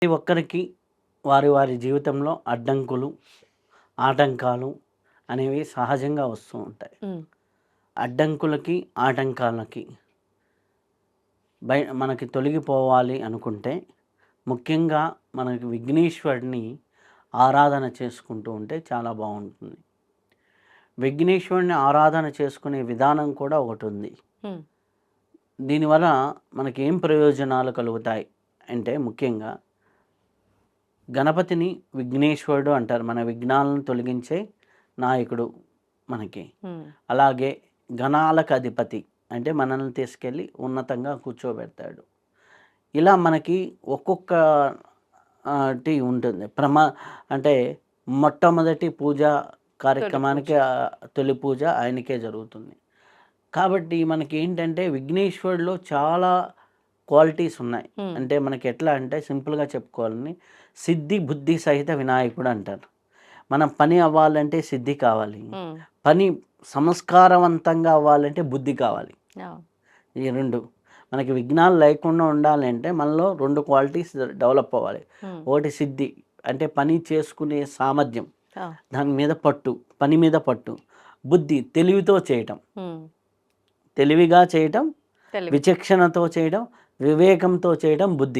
ప్రతి ఒక్కరికి వారి వారి జీవితంలో అడ్డంకులు, ఆటంకాలు అనేవి సహజంగా వస్తూ ఉంటాయి. హ్మ్. అడ్డంకులకి, ఆటంకాలకి మనకి తొలగిపోవాలి అనుకుంటే ముఖ్యంగా మనకి విఘ్నేశ్వరుడిని ఆరాధన చేసుకుంటూ ఉంటే చాలా బాగుంటుంది. విఘ్నేశ్వరుడిని ఆరాధన చేసుకునే విధానం కూడా ఒకటి ఉంది. హ్మ్. దీనివల్ల మనకి ఏం ప్రయోజనాలు కలుగుతాయి అంటే ముఖ్యంగా గణపతిని విఘ్నేశ్వరుడు అంటారు. మన విఘ్నాలను తొలగించే నాయకుడు మనకి. హ్మ్. అలాగే గణాలకు అధిపతి అంటే మనల్ని తీసుకెళ్ళి ఉన్నతంగా కూర్చోబెడతాడు. ఇలా మనకి ఒక్కొక్క టి ఉంటుంది. అంటే మొట్టమొదటి పూజా కార్యక్రమానికి తొలి పూజ ఆయనకే జరుగుతుంది. కాబట్టి మనకి ఏంటంటే విఘ్నేశ్వరుడిలో చాలా క్వాలిటీస్ ఉన్నాయి. హ్మ్. అంటే మనకి ఎట్లా అంటే సింపుల్‌గా చెప్పుకోవాలని సిద్ధి, బుద్ధి సహిత వినాయకుడు అంటారు. మనం పని అవ్వాలంటే సిద్ధి కావాలి. హ్మ్. పని సంస్కారవంతంగా అవ్వాలంటే బుద్ధి కావాలి. అవును. ఈ 2 మనకి విఘ్నాలు లేకుండా ఉండాలంటే మనలో 2 క్వాలిటీస్ డెవలప్ అవ్వాలి. హ్మ్. ఒకటి సిద్ధి అంటే పని చేసుకునే సామర్థ్యం, ఆ! దాని మీద పట్టు, పని మీద పట్టు. బుద్ధి తెలివితో చేయటం, హ్మ్. తెలివిగా చేయటం, తెలివి. విచక్షణతో చేయడం, వివేకంతో చేయడం బుద్ధి.